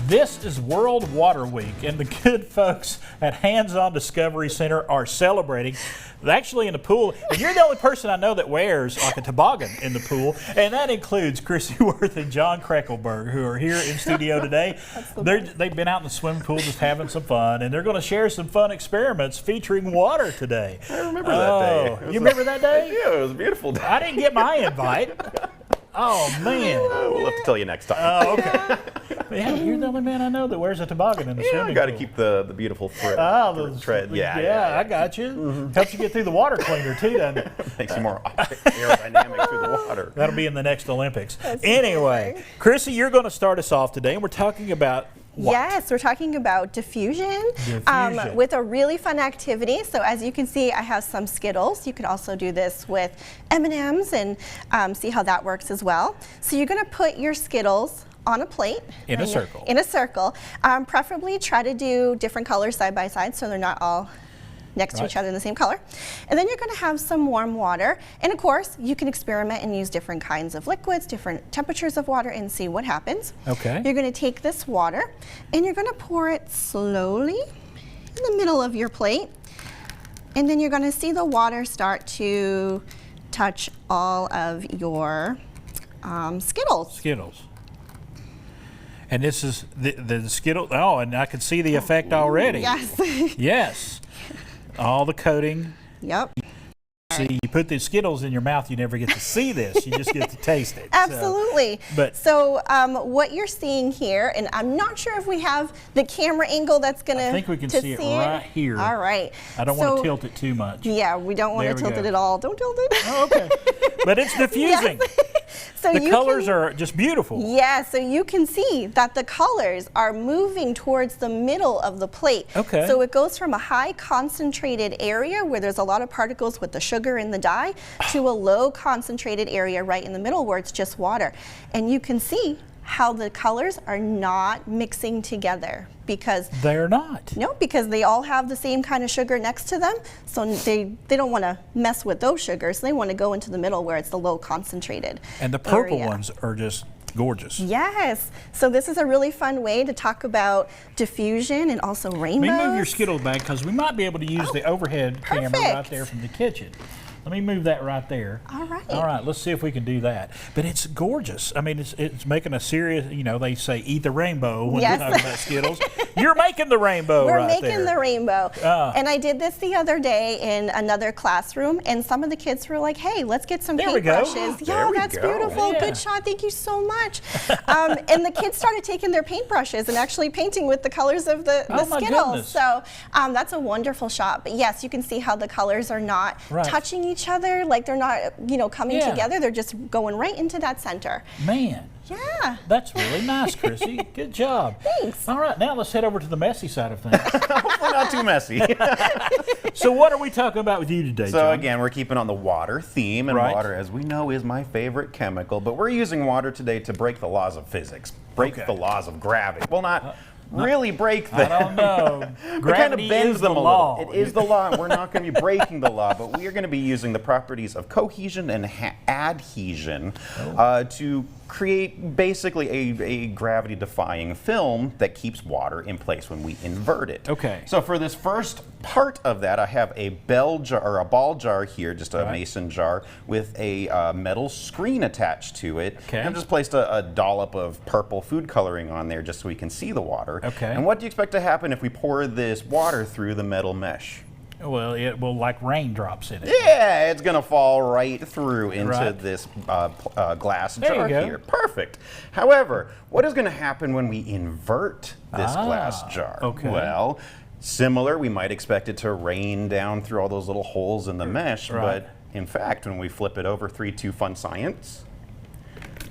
This is World Water Week, and the good folks at Hands-On Discovery Center are celebrating. Actually in the pool, and you're the only person I know that wears like a toboggan in the pool, and that includes Krissy and John Krekelberg, who are here in studio today. They've been out in the swimming pool just having some fun, and they're going to share some fun experiments featuring water today. I remember that day. You remember that day? Yeah, it was a beautiful day. I didn't get my invite. Oh, man. We'll have to tell you next time. Oh, okay. Yeah, you're the only man I know that wears a toboggan in the swimming pool. I got to keep the beautiful thread. Thread. Yeah, I got you. Mm-hmm. Helps you get through the water cleaner, too, doesn't it? Makes you more aerodynamic through the water. That'll be in the next Olympics. Anyway, Krissy, you're going to start us off today, and we're talking about what? Yes, we're talking about diffusion, with a really fun activity. So as you can see, I have some Skittles. You could also do this with M&Ms and see how that works as well. So you're going to put your Skittles on a plate. In a circle. In a circle. Preferably try to do different colors side by side so they're not all next to each other in the same color. And then you're going to have some warm water. And of course, you can experiment and use different kinds of liquids, different temperatures of water, and see what happens. Okay. You're going to take this water and you're going to pour it slowly in the middle of your plate. And then you're going to see the water start to touch all of your Skittles. And this is the Skittle. Oh, and I can see the effect already. Yes. Yes. All the coating. Yep. See, you put the Skittles in your mouth, you never get to see this. You just get to taste it. Absolutely. So what you're seeing here, and I'm not sure if we have the camera angle that's going to I think we can see it right here. All right. I don't want to tilt it too much. Yeah, we don't want to tilt it at all. Don't tilt it. Oh, okay. But it's diffusing. Yes. So the colors are just beautiful. Yeah, so you can see that the colors are moving towards the middle of the plate. Okay. So it goes from a high concentrated area where there's a lot of particles with the sugar in the dye to a low concentrated area right in the middle where it's just water. And you can see how the colors are not mixing together because they're not. No, because they all have the same kind of sugar next to them. So they don't want to mess with those sugars. They want to go into the middle where it's the low concentrated And the purple ones are just gorgeous. Yes. So this is a really fun way to talk about diffusion and also rainbows. Let me move your Skittle bag because we might be able to use the overhead camera right there from the kitchen. Let me move that right there. All right. All right, let's see if we can do that. But it's gorgeous. I mean, it's making a serious, you know, they say eat the rainbow when we're talking about Skittles. You're making the rainbow We're right there. making the rainbow. And I did this the other day in another classroom, and some of the kids were like, hey, let's get some paintbrushes. Yeah, that's beautiful. Yeah. Good shot. Thank you so much. And the kids started taking their paintbrushes and actually painting with the colors of the Skittles. Goodness. So that's a wonderful shot. But yes, you can see how the colors are not touching each other, like they're not, you know, coming together. They're just going right into that center. Man. Yeah. That's really nice, Krissy. Good job. Thanks. All right, now let's head over to the messy side of things. Hopefully not too messy. So what are we talking about with you today, John? So again, we're keeping on the water theme, and water, as we know, is my favorite chemical, but we're using water today to break the laws of physics, break the laws of gravity. Well, not really break them. I don't know. Gravity kind of bends is them the a law. little. It is the law. We're not going to be breaking the law, but we are going to be using the properties of cohesion and adhesion to create basically a gravity-defying film that keeps water in place when we invert it. Okay. So for this first part of that, I have a ball jar here, just a mason jar with a metal screen attached to it. Okay. I've just placed a dollop of purple food coloring on there just so we can see the water. Okay. And what do you expect to happen if we pour this water through the metal mesh? Well, it will like raindrops in it. Yeah, it's going to fall right through into this glass jar here. Perfect. However, what is going to happen when we invert this glass jar? Okay. Well, similar, we might expect it to rain down through all those little holes in the mesh, but in fact, when we flip it over, 3, 2, fun science.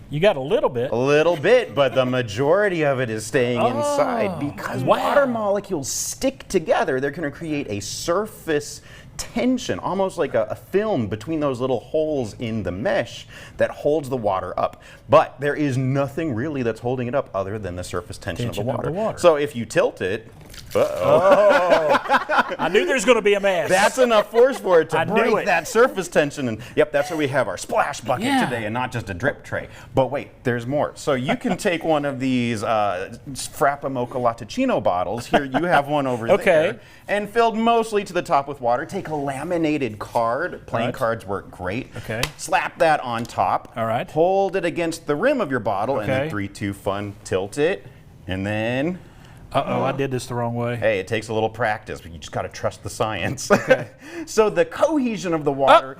You got a little bit. A little bit, but the majority of it is staying inside because water molecules stick together. They're going to create a surface tension, almost like a film between those little holes in the mesh that holds the water up. But there is nothing really that's holding it up other than the surface tension of the water. So if you tilt it, I knew there's going to be a mess. That's enough force for it to break that surface tension. And yep, that's why we have our splash bucket today and not just a drip tray. But wait, there's more. So you can take one of these Frappa Mocha Latticino bottles. Here, you have one over there. And filled mostly to the top with water. Take a laminated card. Plain cards work great. Slap that on top. Hold it against the rim of your bottle. And then 3, 2, fun, tilt it. And then... Uh-oh, I did this the wrong way. Hey, it takes a little practice, but you just got to trust the science. So the cohesion of the water,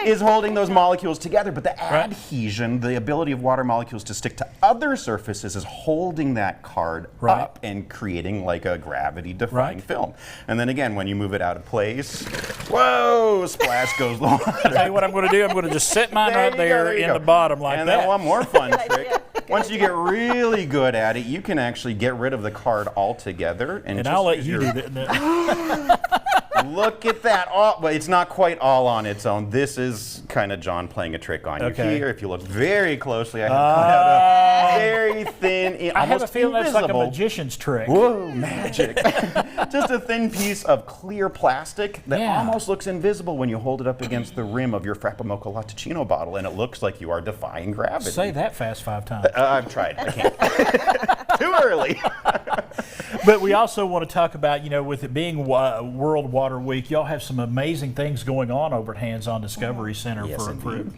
is holding those molecules together, but the adhesion, the ability of water molecules to stick to other surfaces, is holding that card up and creating like a gravity-defying film. And then again, when you move it out of place, whoa, splash goes the water. I'll tell you what I'm going to do. I'm going to just set mine right there in the bottom like that. And then one more fun trick. Once you get really good at it, you can actually get rid of the card altogether. And I'll let you do that. Look at that. Well, it's not quite all on its own. This is kind of John playing a trick on you here. If you look very closely, I have cut out a very thin, I have a feeling that's like a magician's trick. Whoa, magic. Just a thin piece of clear plastic that almost looks invisible when you hold it up against the rim of your Frappa Mocha Latticino bottle, and it looks like you are defying gravity. Say that fast 5 times. I've tried. I can't. Too early. But we also want to talk about, with it being World Water Week, y'all have some amazing things going on over at Hands-On Discovery Center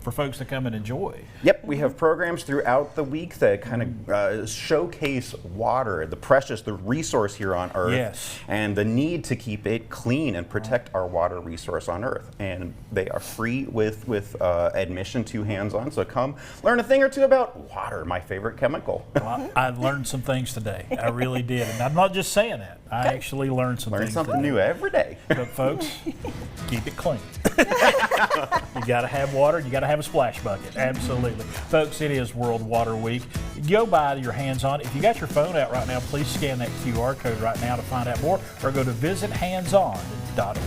for folks to come and enjoy. Yep, we have programs throughout the week that kind of showcase water, the resource here on Earth, and the need to keep it clean and protect our water resource on Earth. And they are free with admission to Hands-On, so come learn a thing or two about water, my favorite chemical. Well, I learned some things today. I really did. And I'm not just saying that. I actually learned some things. Learn something new every day. But folks, keep it clean. You got to have water. You got to have a splash bucket. Absolutely. Folks, it is World Water Week. Go by your Hands-On. If you got your phone out right now, please scan that QR code right now to find out more, or go to visithandson.org.